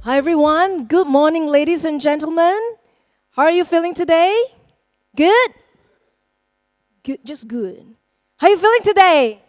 Hi everyone. Good morning, ladies and gentlemen. How are you feeling today? Good? Good, just good. How are you feeling today?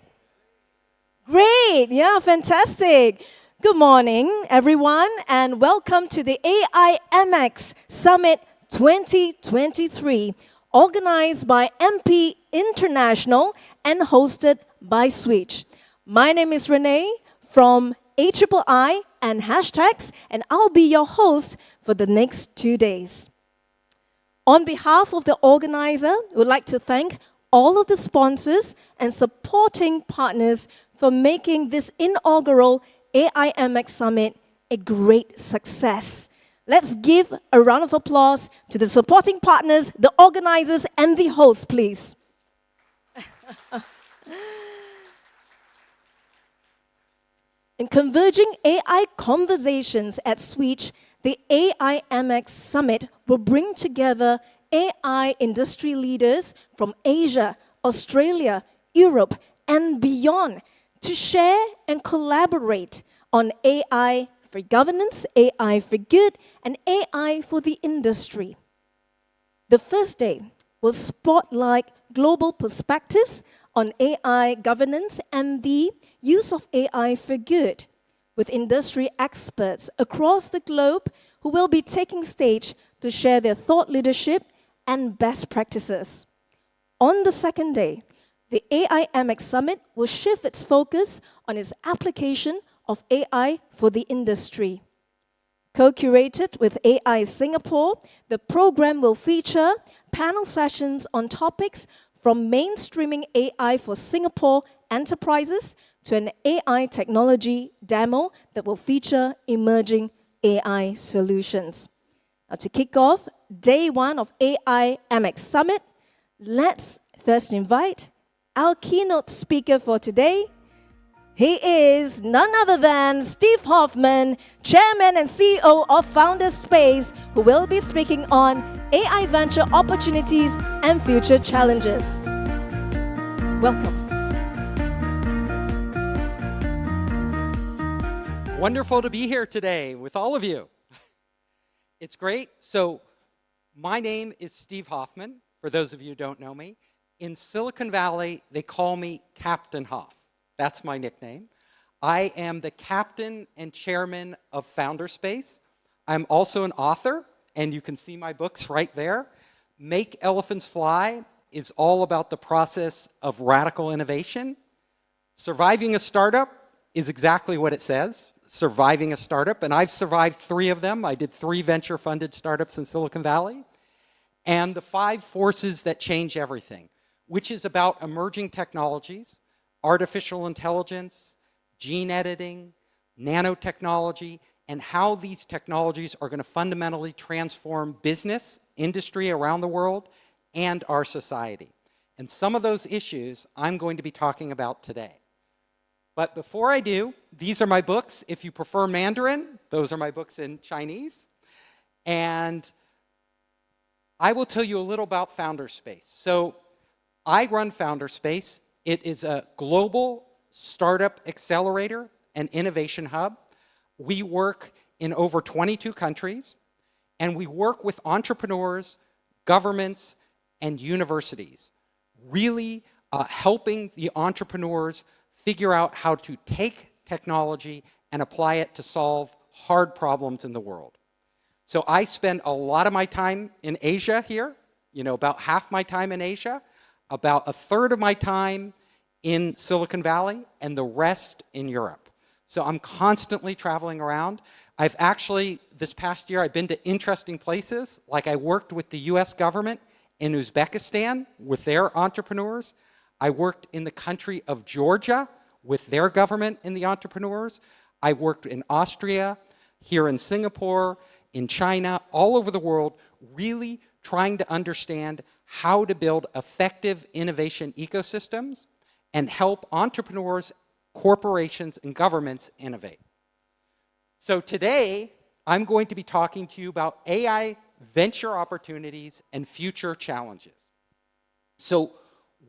Great. Yeah, fantastic. Good morning, everyone, and welcome to the AIMX Summit 2023, organized by MP International and hosted by Switch. My name is Renee from AIII and Hashtags, and I'll be your host for the next 2 days. On behalf of the organizer, we would like to thank all of the sponsors and supporting partners for making this inaugural AIMX Summit a great success. Let's give a round of applause to the supporting partners, the organizers, and the hosts, please. In converging AI conversations at Switch, the AIMX Summit will bring together AI industry leaders from Asia, Australia, Europe, and beyond to share and collaborate on AI for governance, AI for good, and AI for the industry. The first day will spotlight global perspectives on AI governance and the use of AI for good, with industry experts across the globe who will be taking stage to share their thought leadership and best practices. On the second day, the AIMX Summit will shift its focus on its application of AI for the industry. Co-curated with AI Singapore, the program will feature panel sessions on topics from mainstreaming AI for Singapore enterprises to an AI technology demo that will feature emerging AI solutions. Now, to kick off day one of AIMX Summit, let's first invite our keynote speaker for today. He is none other than Steve Hoffman, Chairman and CEO of Founders Space, who will be speaking on AI venture opportunities and future challenges. Welcome. Wonderful to be here today with all of you. It's great. So my name is Steve Hoffman, for those of you who don't know me. In Silicon Valley, they call me Captain Hoff. That's my nickname. I am the captain and chairman of Founderspace. I'm also an author, and you can see my books right there. Make Elephants Fly is all about the process of radical innovation. Surviving a startup is exactly what it says, surviving a startup, and I've survived 3 of them. I did 3 venture-funded startups in Silicon Valley. And the 5 forces that change everything, which is about emerging technologies, artificial intelligence, gene editing, nanotechnology, and how these technologies are going to fundamentally transform business, industry around the world, and our society. And some of those issues I'm going to be talking about today. But before I do, these are my books. If you prefer Mandarin, those are my books in Chinese. And I will tell you a little about Founderspace. So I run Founderspace. It is a global startup accelerator and innovation hub. We work in over 22 countries, and we work with entrepreneurs, governments, and universities, really helping the entrepreneurs figure out how to take technology and apply it to solve hard problems in the world. So I spend a lot of my time in Asia here, about half my time in Asia, about 1/3 of my time in Silicon Valley, and the rest in Europe. So I'm constantly traveling around. I've actually, this past year, I've been to interesting places, like I worked with the US government in Uzbekistan with their entrepreneurs. I worked in the country of Georgia with their government and the entrepreneurs. I worked in Austria, here in Singapore, in China, all over the world, really trying to understand how to build effective innovation ecosystems and help entrepreneurs, corporations, and governments innovate. So today, I'm going to be talking to you about AI venture opportunities and future challenges. So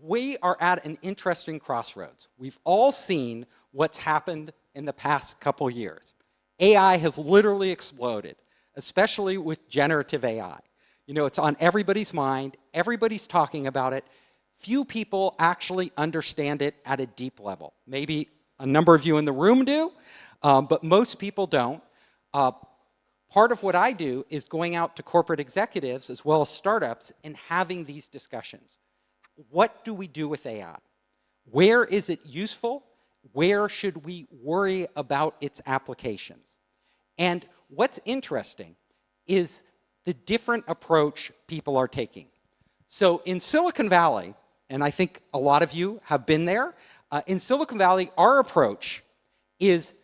we are at an interesting crossroads. We've all seen what's happened in the past couple years. AI has literally exploded, especially with generative AI. You know, it's on everybody's mind. Everybody's talking about it. Few people actually understand it at a deep level. Maybe a number of you in the room do, but most people don't. Part of what I do is going out to corporate executives as well as startups and having these discussions. What do we do with AI? Where is it useful? Where should we worry about its applications? And what's interesting is the different approach people are taking. So in Silicon Valley, and I think a lot of you have been there, in Silicon Valley, our approach is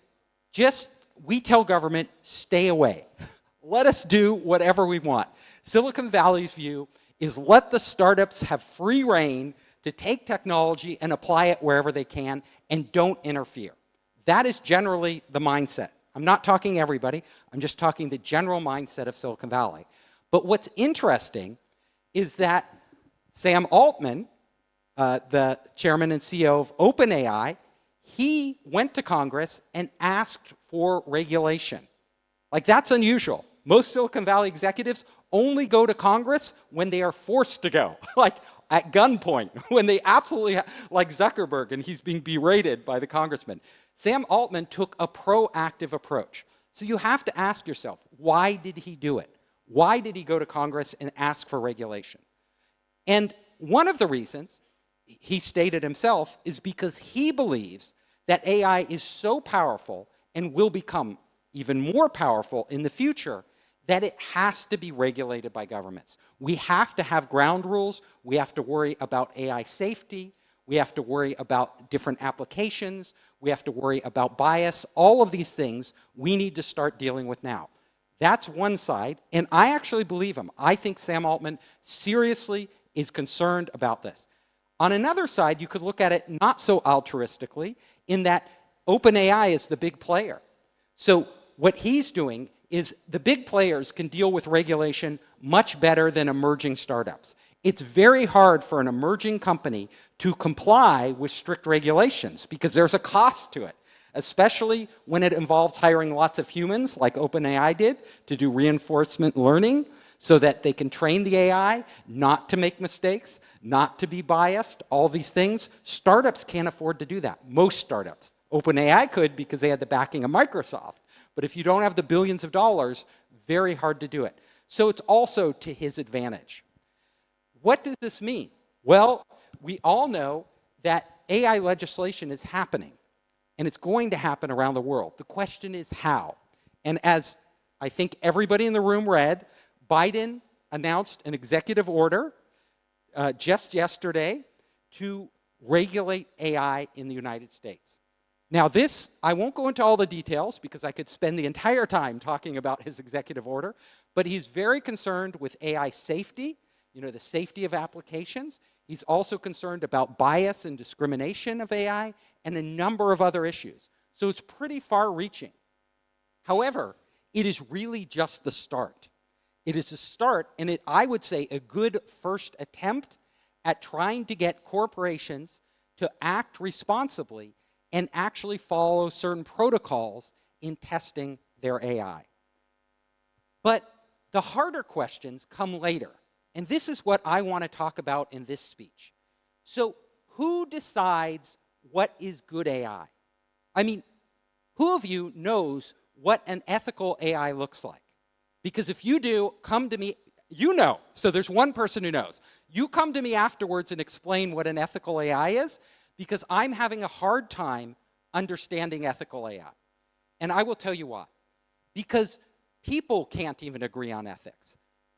just, we tell government, stay away. Let us do whatever we want. Silicon Valley's view is let the startups have free rein to take technology and apply it wherever they can, and don't interfere. That is generally the mindset. I'm not talking everybody, I'm just talking the general mindset of Silicon Valley. But what's interesting is that Sam Altman, the chairman and CEO of OpenAI, he went to Congress and asked for regulation. Like, that's unusual. Most Silicon Valley executives only go to Congress when they are forced to go, like at gunpoint, when they absolutely, like Zuckerberg, and he's being berated by the congressman. Sam Altman took a proactive approach. So you have to ask yourself, why did he do it? Why did he go to Congress and ask for regulation? And one of the reasons, he stated himself, is because he believes that AI is so powerful and will become even more powerful in the future that it has to be regulated by governments. We have to have ground rules. We have to worry about AI safety. We have to worry about different applications. We have to worry about bias. All of these things we need to start dealing with now. That's one side, and I actually believe him. I think Sam Altman seriously is concerned about this. On another side, you could look at it not so altruistically, in that OpenAI is the big player. So what he's doing is the big players can deal with regulation much better than emerging startups. It's very hard for an emerging company to comply with strict regulations because there's a cost to it, especially when it involves hiring lots of humans, like OpenAI did, to do reinforcement learning so that they can train the AI not to make mistakes, not to be biased, all these things. Startups can't afford to do that, most startups. OpenAI could because they had the backing of Microsoft. But if you don't have the billions of dollars, very hard to do it. So it's also to his advantage. What does this mean? Well, we all know that AI legislation is happening, and it's going to happen around the world. The question is how. And as I think everybody in the room read, Biden announced an executive order just yesterday to regulate AI in the United States. Now this, I won't go into all the details because I could spend the entire time talking about his executive order, but he's very concerned with AI safety, you know, the safety of applications. He's also concerned about bias and discrimination of AI and a number of other issues. So it's pretty far-reaching. However, it is really just the start. It is a start, and I would say a good first attempt at trying to get corporations to act responsibly and actually follow certain protocols in testing their AI. But the harder questions come later, and this is what I want to talk about in this speech. So who decides what is good AI? I mean, who of you knows what an ethical AI looks like? Because if you do, come to me. You know, so there's one person who knows. You come to me afterwards and explain what an ethical AI is, because I'm having a hard time understanding ethical AI. And I will tell you why. Because people can't even agree on ethics.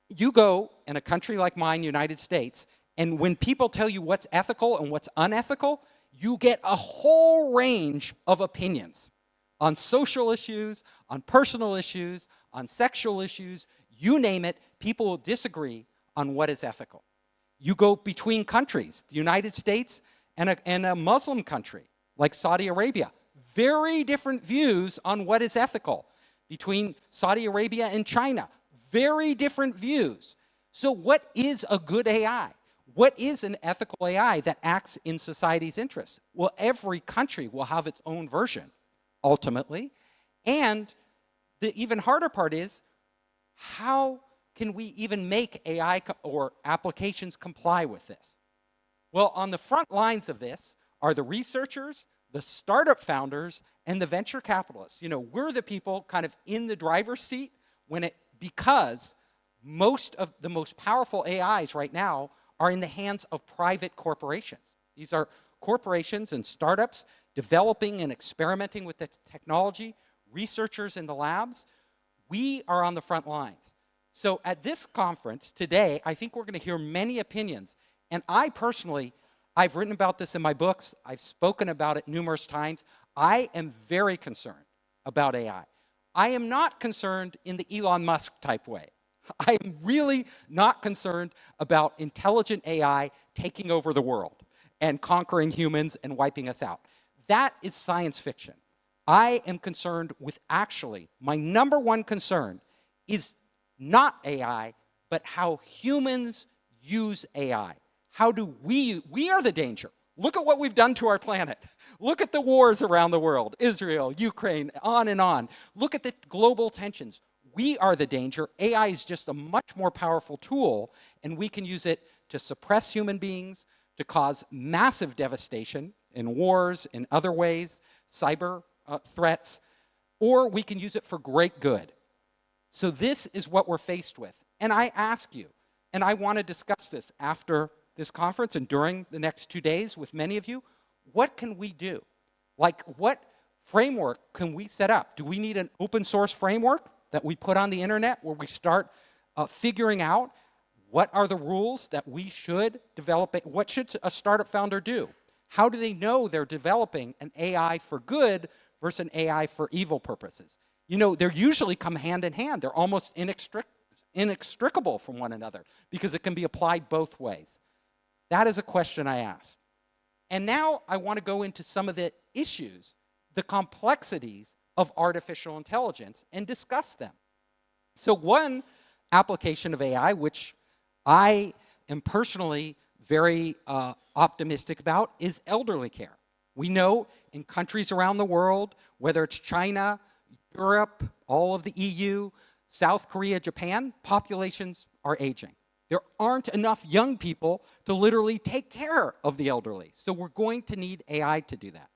You go in a country like mine, United States, and when people tell you what's ethical and what's unethical, you get a whole range of opinions on social issues, on personal issues, on sexual issues, you name it, people will disagree on what is ethical. You go between countries, the United States and a Muslim country like Saudi Arabia. Very different views on what is ethical. Between Saudi Arabia and China, very different views. So what is a good AI? What is an ethical AI that acts in society's interests? Well, every country will have its own version, ultimately. And the even harder part is, how can we even make AI or applications comply with this? Well, on the front lines of this are the researchers, the startup founders, and the venture capitalists. We're the people kind of in the driver's seat because most of the most powerful AIs right now are in the hands of private corporations. These are corporations and startups developing and experimenting with the technology, researchers in the labs. We are on the front lines. So at this conference today, I think we're going to hear many opinions. And I personally, I've written about this in my books. I've spoken about it numerous times. I am very concerned about AI. I am not concerned in the Elon Musk type way. I am really not concerned about intelligent AI taking over the world and conquering humans and wiping us out. That is science fiction. I am concerned with my number one concern is not AI, but how humans use AI. How do we are the danger. Look at what we've done to our planet. Look at the wars around the world, Israel, Ukraine, on and on. Look at the global tensions. We are the danger. AI is just a much more powerful tool, and we can use it to suppress human beings, to cause massive devastation in wars, in other ways, cyber threats, or we can use it for great good. So this is what we're faced with. And I ask you, and I want to discuss this after this conference and during the next 2 days with many of you, what can we do? Like, what framework can we set up? Do we need an open source framework that we put on the internet where we start figuring out what are the rules that we should develop? What should a startup founder do? How do they know they're developing an AI for good versus an AI for evil purposes? They usually come hand in hand. They're almost inextricable from one another because it can be applied both ways. That is a question I asked. And now I want to go into some of the issues, the complexities of artificial intelligence, and discuss them. So one application of AI, which I am personally very optimistic about, is elderly care. We know in countries around the world, whether it's China, Europe, all of the EU, South Korea, Japan, populations are aging. There aren't enough young people to literally take care of the elderly. So we're going to need AI to do that.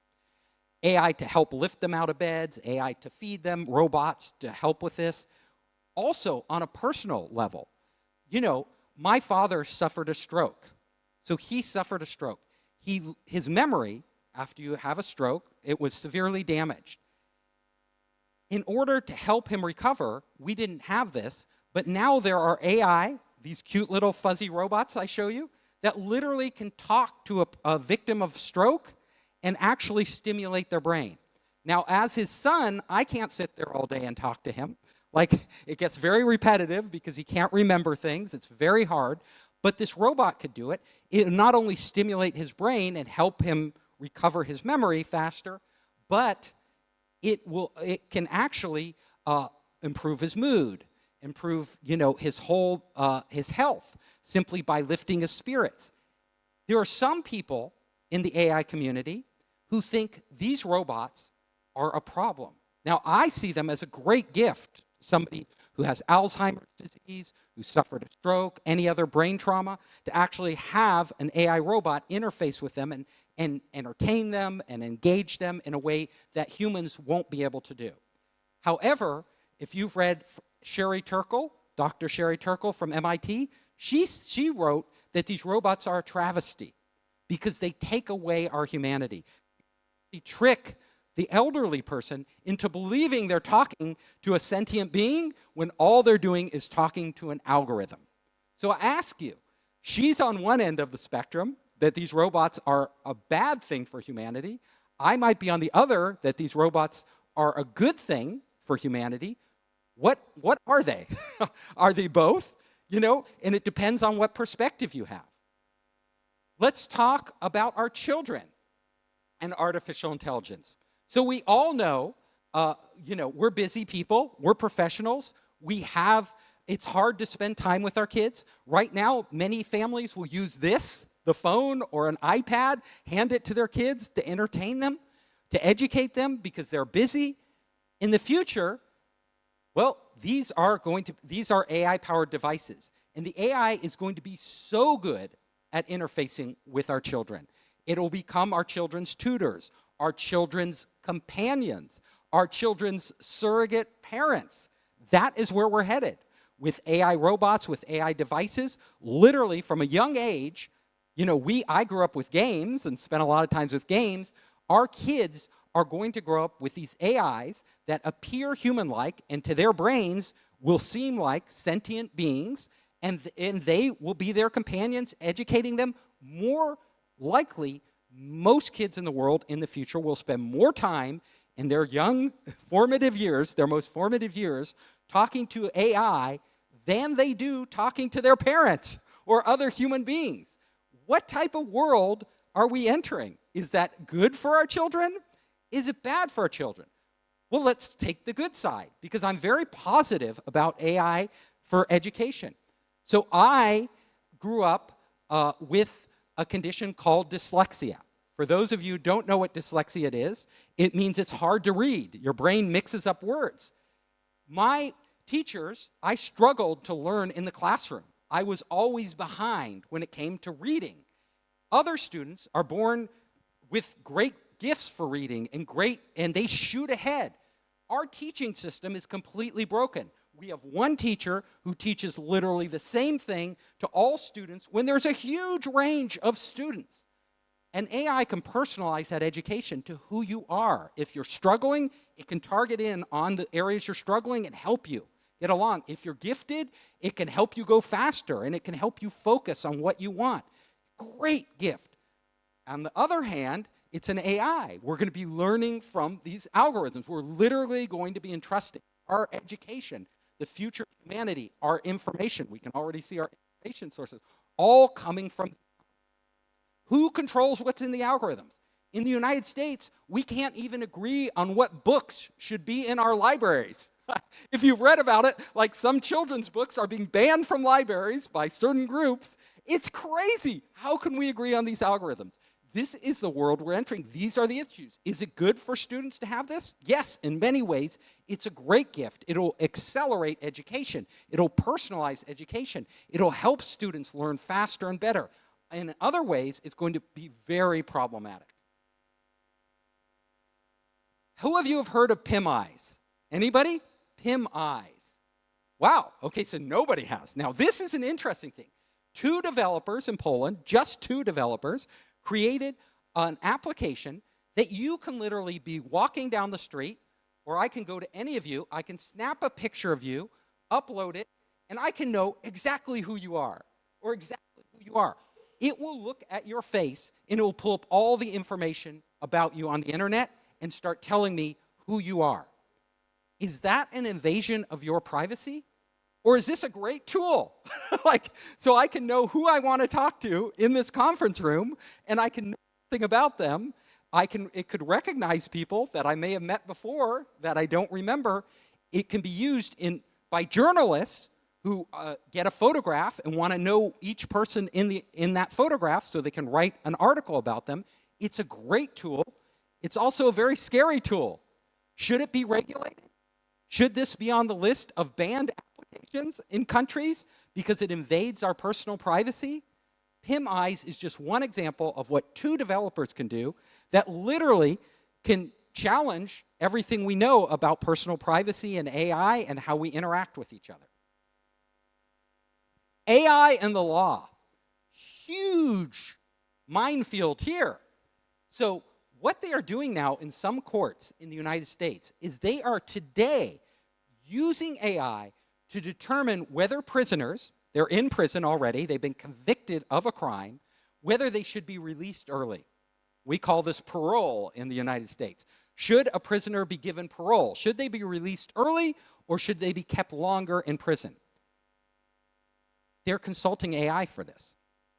AI to help lift them out of beds, AI to feed them, robots to help with this. Also, on a personal level, my father suffered a stroke. So he suffered a stroke. His memory, after you have a stroke, it was severely damaged. In order to help him recover, we didn't have this, but now there are AI, these cute little fuzzy robots I show you, that literally can talk to a victim of stroke and actually stimulate their brain. Now, as his son, I can't sit there all day and talk to him. It gets very repetitive because he can't remember things. It's very hard. But this robot could do it. It will not only stimulate his brain and help him recover his memory faster, but it can actually improve his mood, improve his health simply by lifting his spirits. There are some people in the AI community who think these robots are a problem. Now, I see them as a great gift. Somebody who has Alzheimer's disease, who suffered a stroke, any other brain trauma, to actually have an AI robot interface with them and entertain them and engage them in a way that humans won't be able to do. However, if you've read Sherry Turkle, Dr. Sherry Turkle from MIT, she wrote that these robots are a travesty because they take away our humanity. They trick the elderly person into believing they're talking to a sentient being when all they're doing is talking to an algorithm. So I ask you, she's on one end of the spectrum, that these robots are a bad thing for humanity. I might be on the other, that these robots are a good thing for humanity. What are they? Are they both? And it depends on what perspective you have. Let's talk about our children and artificial intelligence. So we all know, we're busy people, we're professionals, it's hard to spend time with our kids. Right now, many families will use the phone or an iPad, hand it to their kids to entertain them, to educate them because they're busy. In the future, Well, these are AI-powered devices, and the AI is going to be so good at interfacing with our children. It'll become our children's tutors, our children's companions, our children's surrogate parents. That is where we're headed with AI robots, with AI devices. Literally from a young age, I grew up with games and spent a lot of times with games. Our kids are going to grow up with these AIs that appear human-like and to their brains will seem like sentient beings, and they will be their companions, educating them. More likely, most kids in the world in the future will spend more time in their young formative years, their most formative years, talking to AI than they do talking to their parents or other human beings. What type of world are we entering? Is that good for our children? Is it bad for our children? Well, let's take the good side, because I'm very positive about AI for education. So I grew up with a condition called dyslexia. For those of you who don't know what dyslexia is, it means it's hard to read. Your brain mixes up words. My teachers, I struggled to learn in the classroom. I was always behind when it came to reading. Other students are born with great gifts for reading and they shoot ahead. Our teaching system is completely broken. We have one teacher who teaches literally the same thing to all students when there's a huge range of students. And AI can personalize that education to who you are. If you're struggling, it can target in on the areas you're struggling and help you get along. If you're gifted, it can help you go faster and it can help you focus on what you want. Great gift. On the other hand, it's an AI. We're going to be learning from these algorithms. We're literally going to be entrusting our education, the future of humanity, our information. We can already see our information sources all coming from. Who controls what's in the algorithms? In the United States, we can't even agree on what books should be in our libraries. If you've read about it, like some children's books are being banned from libraries by certain groups. It's crazy. How can we agree on these algorithms? This is the world we're entering. These are the issues. Is it good for students to have this? Yes, in many ways, it's a great gift. It'll accelerate education. It'll personalize education. It'll help students learn faster and better. In other ways, it's going to be very problematic. Who of you have heard of PIM-Eyes? Anybody? PIM-Eyes. Wow, okay, so nobody has. Now, this is an interesting thing. 2 developers in Poland, just 2 developers, created an application that you can literally be walking down the street, or I can go to any of you, I can snap a picture of you, upload it, and I can know exactly who you are, or exactly who you are. It will look at your face, and it will pull up all the information about you on the internet and start telling me who you are. Is that an invasion of your privacy? Or is this a great tool? So I can know who I want to talk to in this conference room, and I can know something about them. It could recognize people that I may have met before that I don't remember. It can be used by journalists who get a photograph and want to know each person in that photograph so they can write an article about them. It's a great tool. It's also a very scary tool. Should it be regulated? Should this be on the list of banned applications in countries because it invades our personal privacy? PIM-Eyes is just one example of what 2 developers can do that literally can challenge everything we know about personal privacy and AI and how we interact with each other. AI and the law. Huge minefield here. So what they are doing now in some courts in the United States is they are today using AI to determine whether prisoners, they're in prison already, they've been convicted of a crime, whether they should be released early. We call this parole in the United States. Should a prisoner be given parole? Should they be released early, or should they be kept longer in prison? They're consulting AI for this.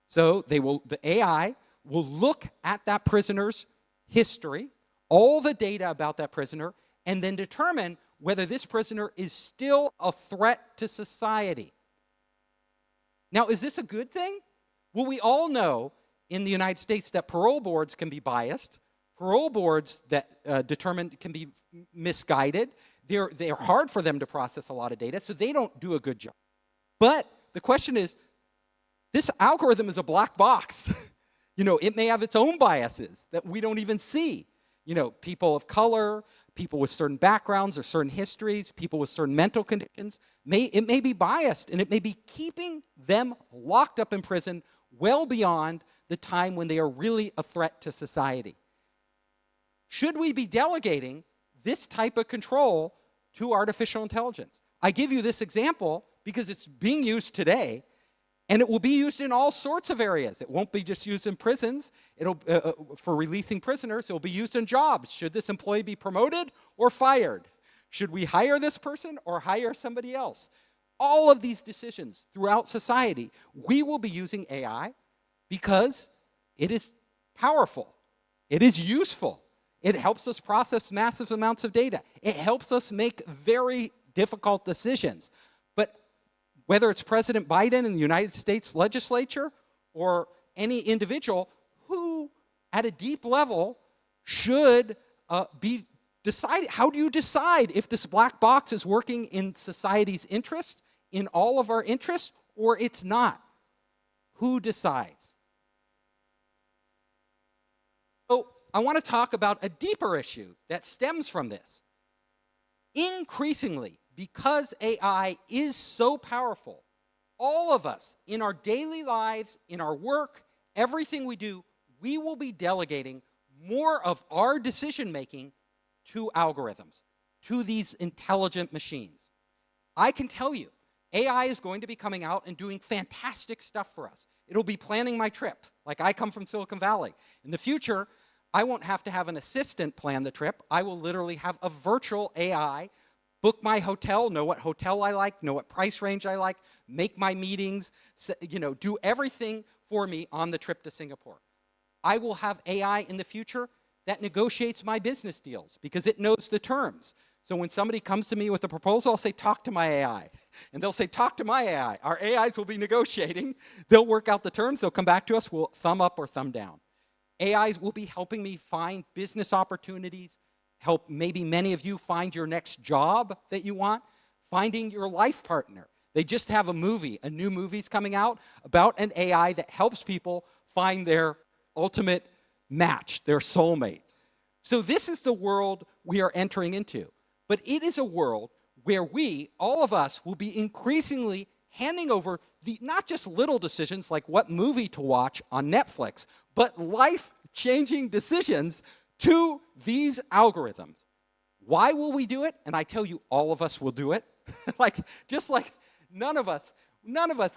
So the AI will look at that prisoner's history, all the data about that prisoner, and then determine whether this prisoner is still a threat to society. Now, is this a good thing? Well, we all know in the United States that parole boards can be biased. Parole boards that can be misguided. they're hard for them to process a lot of data, so they don't do a good job. But the question is, this algorithm is a black box. It may have its own biases that we don't even see. People of color, people with certain backgrounds or certain histories, people with certain mental conditions, it may be biased, and it may be keeping them locked up in prison well beyond the time when they are really a threat to society. Should we be delegating this type of control to artificial intelligence? I give you this example because it's being used today, and it will be used in all sorts of areas. It won't be just used in prisons. It'll for releasing prisoners. It'll be used in jobs. Should this employee be promoted or fired? Should we hire this person or hire somebody else? All of these decisions throughout society, we will be using AI because it is powerful. It is useful. It helps us process massive amounts of data. It helps us make very difficult decisions. But whether it's President Biden in the United States legislature or any individual who, at a deep level, should be decided. How do you decide if this black box is working in society's interest, in all of our interests, or it's not? Who decides? So I want to talk about a deeper issue that stems from this. Increasingly, because AI is so powerful, all of us in our daily lives, in our work, everything we do, we will be delegating more of our decision-making to algorithms, to these intelligent machines. I can tell you, AI is going to be coming out and doing fantastic stuff for us. It'll be planning my trip. Like, I come from Silicon Valley. In the future, I won't have to have an assistant plan the trip. I will literally have a virtual AI book my hotel, know what hotel I like, know what price range I like, make my meetings, do everything for me on the trip to Singapore. I will have AI in the future that negotiates my business deals because it knows the terms. So when somebody comes to me with a proposal, I'll say, talk to my AI. And they'll say, talk to my AI. Our AIs will be negotiating. They'll work out the terms. They'll come back to us. We'll thumb up or thumb down. AIs will be helping me find business opportunities, help maybe many of you find your next job that you want, finding your life partner. They just have a new movie's coming out about an AI that helps people find their ultimate match, their soulmate. So this is the world we are entering into. But it is a world where we, all of us, will be increasingly handing over not just little decisions like what movie to watch on Netflix, but life-changing decisions to these algorithms. Why will we do it? And I tell you, all of us will do it. just like none of us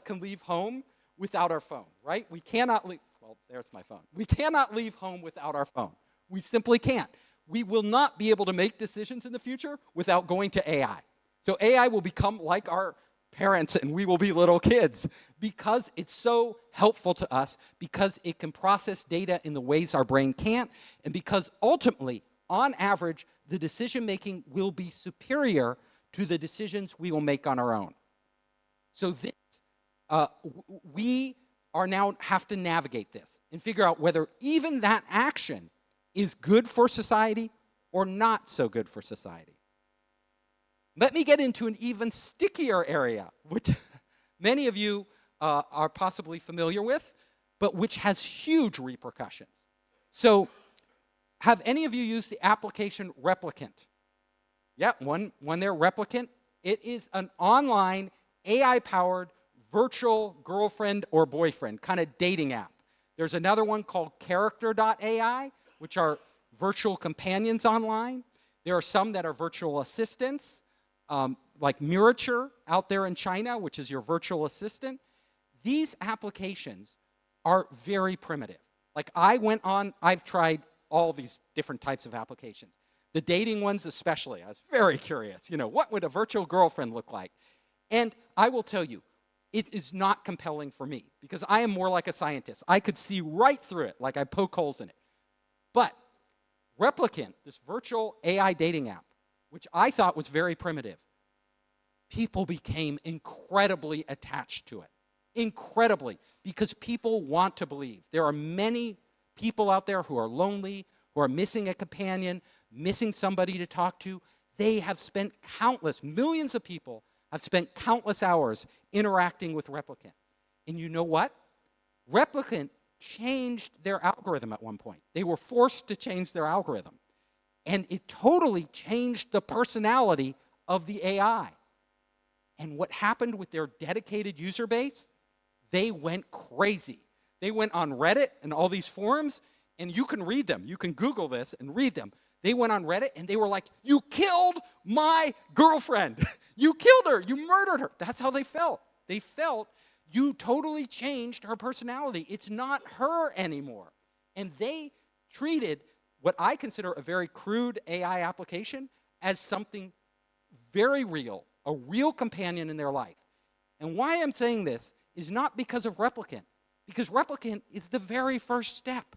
can leave home without our phone, right? We cannot leave. Well, there's my phone. We cannot leave home without our phone. We simply can't. We will not be able to make decisions in the future without going to AI. So AI will become like our parents, and we will be little kids because it's so helpful to us, because it can process data in the ways our brain can't, and because ultimately, on average, the decision-making will be superior to the decisions we will make on our own. So we are now have to navigate this and figure out whether even that action is good for society or not so good for society. Let me get into an even stickier area, which many of you are possibly familiar with, but which has huge repercussions. So, have any of you used the application Replicant? Yeah, one there, Replicant. It is an online, AI-powered virtual girlfriend or boyfriend kind of dating app. There's another one called Character.ai, which are virtual companions online. There are some that are virtual assistants, like Mirature out there in China, which is your virtual assistant. These applications are very primitive. Like I've tried all these different types of applications. The dating ones especially, I was very curious. What would a virtual girlfriend look like? And I will tell you, it is not compelling for me because I am more like a scientist. I could see right through it, like I poke holes in it. But Replicant, this virtual AI dating app, which I thought was very primitive, people became incredibly attached to it. Incredibly, because people want to believe. There are many people out there who are lonely, who are missing a companion, missing somebody to talk to. they have spent millions of people have spent countless hours interacting with Replicant. And you know what? Replicant changed their algorithm at one point. They were forced to change their algorithm. And it totally changed the personality of the AI. And what happened with their dedicated user base? They went crazy. They went on Reddit and all these forums, and you can read them. You can Google this and read them. They went on Reddit, and they were like, "You killed my girlfriend. You killed her. You murdered her." That's how they felt. They felt you totally changed her personality. It's not her anymore. And they treated what I consider a very crude AI application as something very real, a real companion in their life. And why I'm saying this is not because of Replicant, because Replicant is the very first step.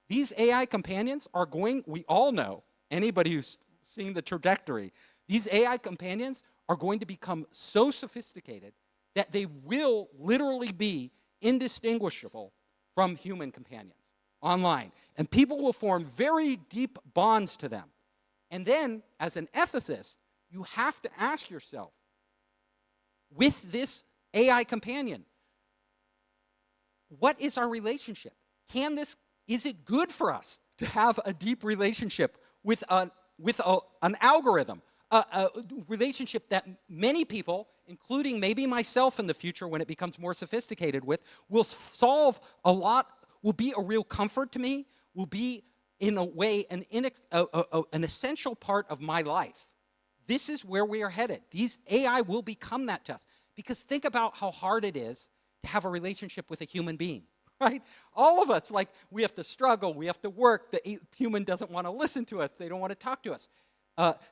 These AI companions are going, we all know, anybody who's seen the trajectory, these AI companions are going to become so sophisticated that they will literally be indistinguishable from human companions online. And people will form very deep bonds to them. And then, as an ethicist, you have to ask yourself, with this AI companion, what is our relationship? Is it good for us to have a deep relationship with an algorithm? A relationship that many people, including maybe myself in the future when it becomes more sophisticated with, will solve a lot, will be a real comfort to me, will be, in a way, an essential part of my life. This is where we are headed. These AI will become that to us. Because think about how hard it is to have a relationship with a human being, right? All of us, like, we have to struggle, we have to work, the human doesn't want to listen to us, they don't want to talk to us.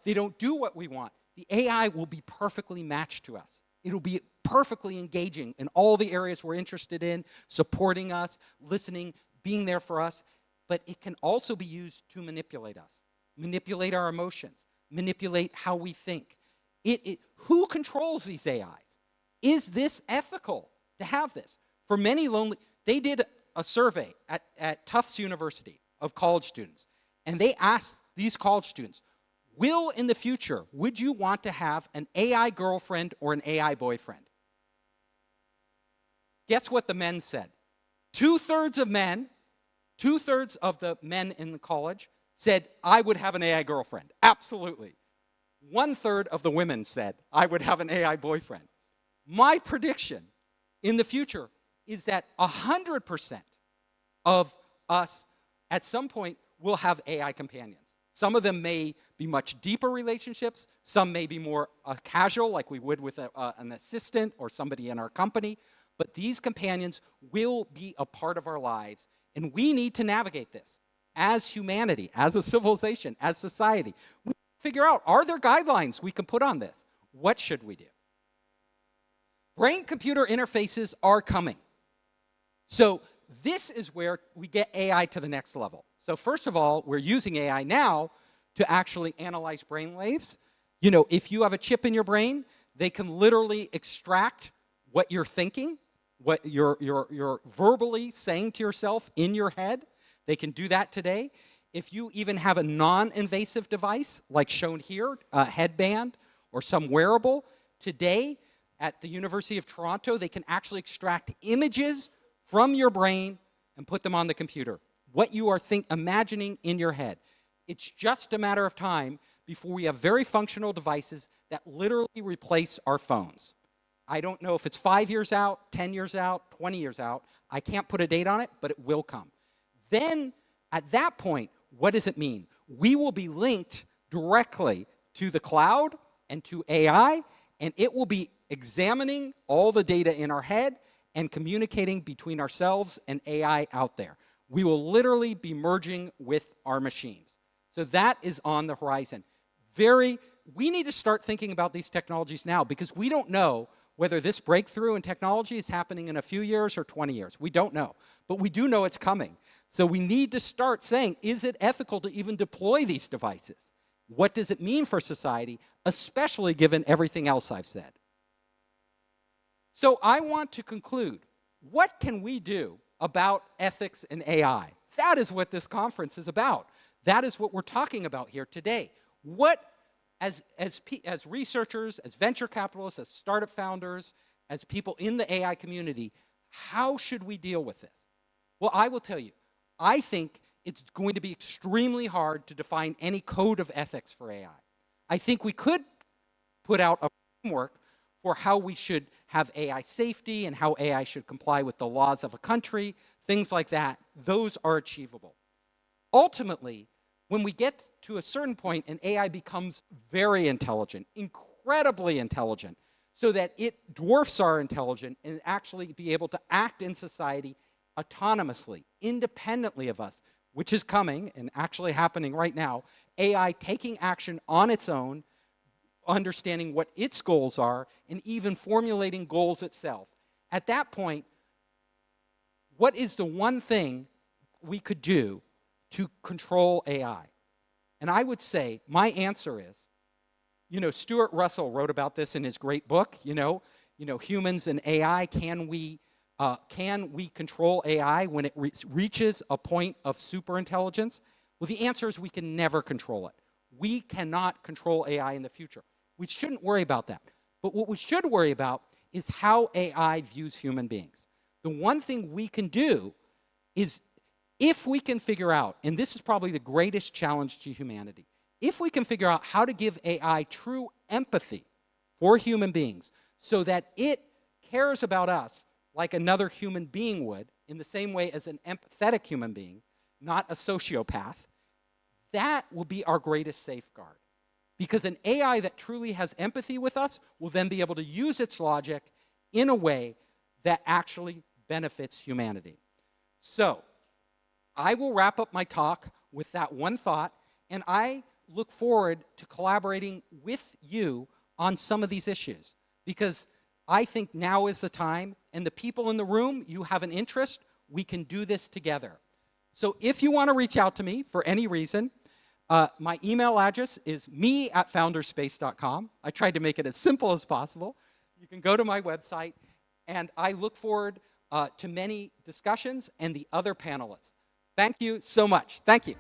They don't do what we want. The AI will be perfectly matched to us. It'll be perfectly engaging in all the areas we're interested in, supporting us, listening, being there for us. But it can also be used to manipulate us, manipulate our emotions, manipulate how we think. Who controls these AIs? Is this ethical to have this? For many they did a survey at Tufts University of college students, and they asked these college students, in the future, would you want to have an AI girlfriend or an AI boyfriend? Guess what the men said? Two-thirds of the men in the college said, I would have an AI girlfriend. Absolutely. 1/3 of the women said, I would have an AI boyfriend. My prediction in the future is that 100% of us at some point will have AI companions. Some of them may be much deeper relationships. Some may be more casual, like we would with an assistant or somebody in our company. But these companions will be a part of our lives. And we need to navigate this as humanity, as a civilization, as society. We figure out, are there guidelines we can put on this? What should we do? Brain-computer interfaces are coming. So this is where we get AI to the next level. So first of all, we're using AI now to actually analyze brain waves. You know, if you have a chip in your brain, they can literally extract what you're thinking, what you're verbally saying to yourself in your head. They can do that today. If you even have a non-invasive device, like shown here, a headband or some wearable, today at the University of Toronto, they can actually extract images from your brain and put them on the computer. What you are imagining in your head. It's just a matter of time before we have very functional devices that literally replace our phones. I don't know if it's 5 years out, 10 years out, 20 years out. I can't put a date on it, but it will come. Then, at that point, what does it mean? We will be linked directly to the cloud and to AI, and it will be examining all the data in our head and communicating between ourselves and AI out there. We will literally be merging with our machines. So that is on the horizon. We need to start thinking about these technologies now because we don't know whether this breakthrough in technology is happening in a few years or 20 years. We don't know. But we do know it's coming. So we need to start saying, is it ethical to even deploy these devices? What does it mean for society, especially given everything else I've said? So I want to conclude. What can we do about ethics and AI? That is what this conference is about. That is what we're talking about here today. What as researchers, as venture capitalists, as startup founders, as people in the AI community, how should we deal with this? Well, I will tell you, I think it's going to be extremely hard to define any code of ethics for AI. I think we could put out a framework for how we should have AI safety and how AI should comply with the laws of a country, things like that. Those are achievable. Ultimately, when we get to a certain point and AI becomes very intelligent, incredibly intelligent, so that it dwarfs our intelligence and actually be able to act in society autonomously, independently of us, which is coming and actually happening right now, AI taking action on its own, understanding what its goals are, and even formulating goals itself. At that point, what is the one thing we could do to control AI? And I would say, my answer is, Stuart Russell wrote about this in his great book, Humans and AI, can we control AI when it reaches a point of superintelligence? Well, the answer is we can never control it. We cannot control AI in the future. We shouldn't worry about that. But what we should worry about is how AI views human beings. The one thing we can do is, if we can figure out, and this is probably the greatest challenge to humanity, if we can figure out how to give AI true empathy for human beings so that it cares about us like another human being would, in the same way as an empathetic human being, not a sociopath, that will be our greatest safeguard. Because an AI that truly has empathy with us will then be able to use its logic in a way that actually benefits humanity. So, I will wrap up my talk with that one thought, and I look forward to collaborating with you on some of these issues, because I think now is the time, and the people in the room, you have an interest, we can do this together. So if you want to reach out to me for any reason, my email address is me@founderspace.com. I tried to make it as simple as possible. You can go to my website, and I look forward to many discussions and the other panelists. Thank you so much. Thank you.